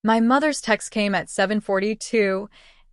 My mother's text came at 7:42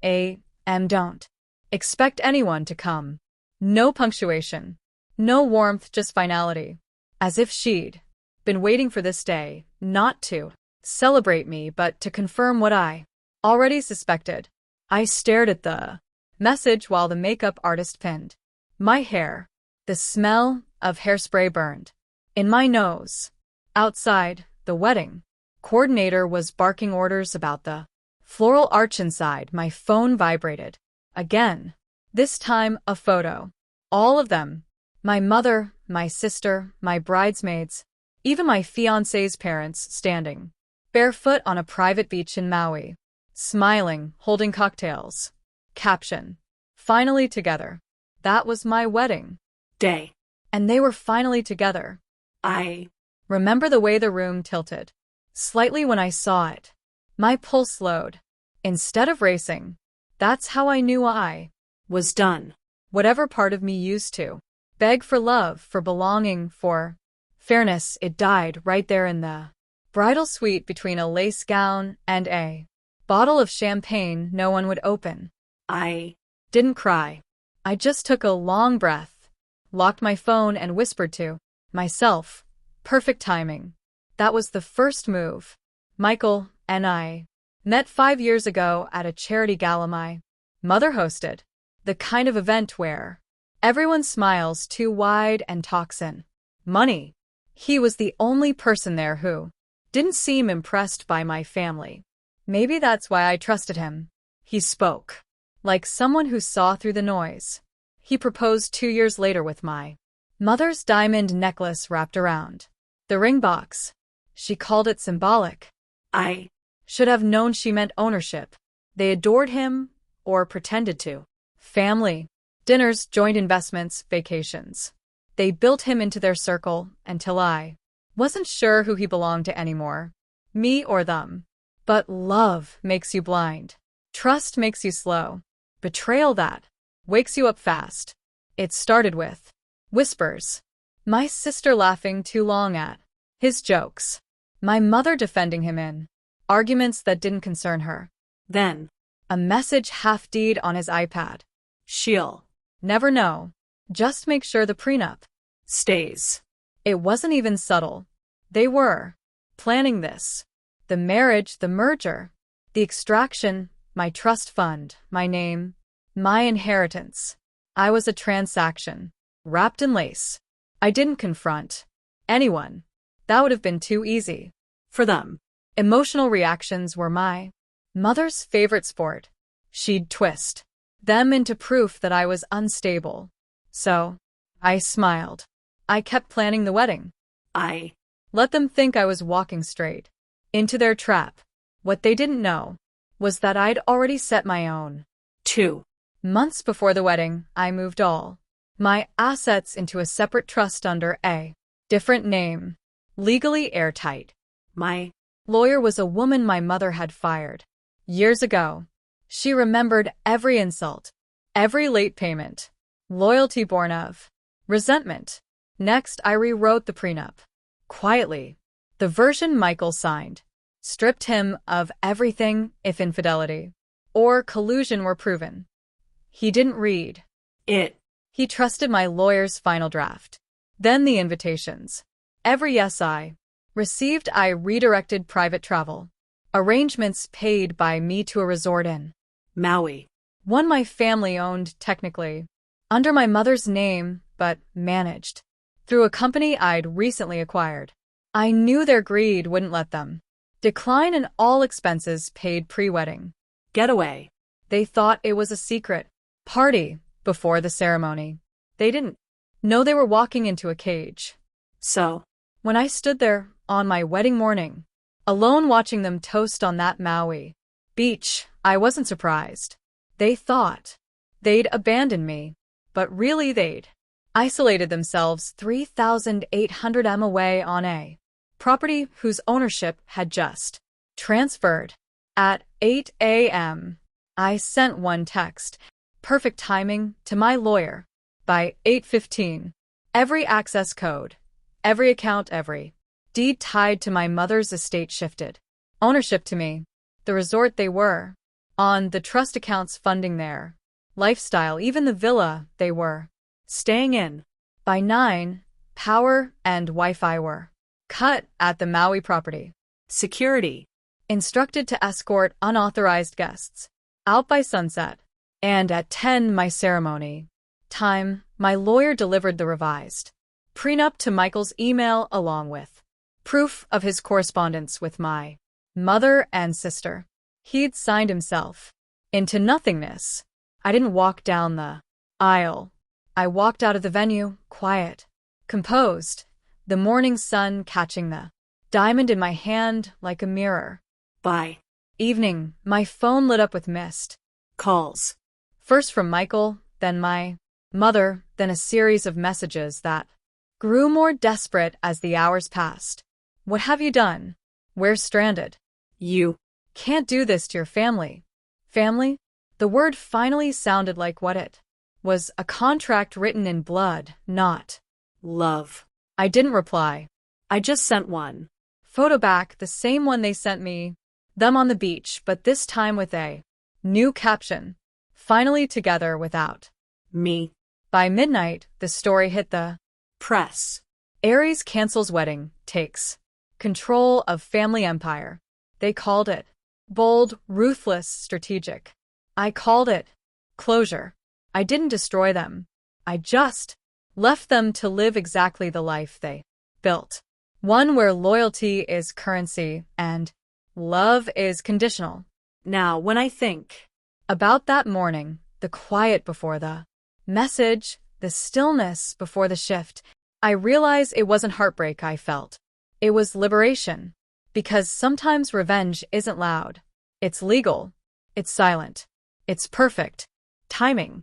a.m. Don't expect anyone to come. No punctuation. No warmth, just finality. As if she'd been waiting for this day, not to celebrate me, but to confirm what I already suspected. I stared at the message while the makeup artist pinned my hair. The smell of hairspray burned in my nose. Outside, the wedding coordinator was barking orders about the floral arch inside. My phone vibrated. Again. This time, a photo. All of them. My mother, my sister, my bridesmaids, even my fiancé's parents standing barefoot on a private beach in Maui, smiling, holding cocktails. Caption: finally together. That was my wedding day. and they were finally together. I Remember the way the room tilted slightly when I saw it. My pulse slowed. Instead of racing. That's how I knew I was done. whatever part of me used to beg for love, for belonging, for fairness. It died right there in the bridal suite between a lace gown and a bottle of champagne no one would open. I Didn't cry. I just took a long breath, locked my phone and whispered to myself, perfect timing. That was the first move. Michael and I met 5 years ago at a charity gala my mother hosted, the kind of event where everyone smiles too wide and talks in money. He was the only person there who didn't seem impressed by my family. Maybe that's why I trusted him. He spoke like someone who saw through the noise. He proposed 2 years later with my mother's diamond necklace wrapped around the ring box. She called it symbolic. I Should have known she meant ownership. They adored him, or pretended to. Family, dinners, joint investments, vacations. They built him into their circle until I wasn't sure who he belonged to anymore, me or them. But love makes you blind. Trust makes you slow. Betrayal that wakes you up fast. It started with whispers. My sister laughing too long at his jokes. My mother defending him in arguments that didn't concern her. then A message half-deed on his iPad. she'll Never know. Just make sure the prenup stays. It wasn't even subtle. They were planning this. The marriage, the merger, the extraction, my trust fund, my name, my inheritance. I was a transaction, wrapped in lace. I didn't confront anyone. That would have been too easy. For them. Emotional reactions were my mother's favorite sport. She'd twist them into proof that I was unstable. So, I smiled. I kept planning the wedding. I Let them think I was walking straight into their trap. What they didn't know was that I'd already set my own. 2 Months before the wedding, I moved all my assets into a separate trust under a different name, legally airtight. my Lawyer was a woman my mother had fired years ago. She remembered every insult, every late payment, loyalty born of resentment. Next, I rewrote the prenup. Quietly. The version Michael signed stripped him of everything if infidelity or collusion were proven. He didn't read it. He trusted my lawyer's final draft. Then the invitations. Every yes I received, I redirected private travel. Arrangements paid by me to a resort in Maui. one my family owned technically, under my mother's name, but managed through a company I'd recently acquired. I knew their greed wouldn't let them decline, and all expenses paid pre-wedding. Getaway. They thought it was a secret party before the ceremony. They didn't know they were walking into a cage. So When I stood there on my wedding morning, alone watching them toast on that Maui beach, I wasn't surprised. They thought they'd abandoned me, but really they'd isolated themselves 3,800 m away on a property whose ownership had just transferred. At 8 a.m., I sent one text, perfect timing, to my lawyer. By 8:15, every access code, every account, every deed tied to my mother's estate shifted ownership to me. the resort they were on, the trust accounts funding their lifestyle, even the villa they were staying in. By 9, power and Wi-Fi were cut at the Maui property. Security. Instructed to escort unauthorized guests out by sunset. And at 10, my ceremony time, my lawyer delivered the revised prenup to Michael's email along with proof of his correspondence with my mother and sister. He'd signed himself into nothingness. I didn't walk down the aisle. I walked out of the venue, quiet, composed, the morning sun catching the diamond in my hand like a mirror. By Evening, my phone lit up with missed calls. First from Michael, then my mother, then a series of messages that grew more desperate as the hours passed. What have you done? We're stranded. You Can't do this to your family. Family? The word finally sounded like what it was, a contract written in blood, not love. I didn't reply. I just sent one. Photo back, the same one they sent me, them on the beach, but this time with a new caption. Finally together without Me. By midnight, the story hit the Press. Aries cancels wedding, takes control of family empire. They called it bold, ruthless, strategic. I called it closure. I didn't destroy them. I just left them to live exactly the life they built. One where loyalty is currency and love is conditional. Now, when I think About that morning, the quiet before the message, the stillness before the shift, I realize it wasn't heartbreak I felt. It was liberation. Because sometimes revenge isn't loud. It's legal. It's silent. It's perfect timing.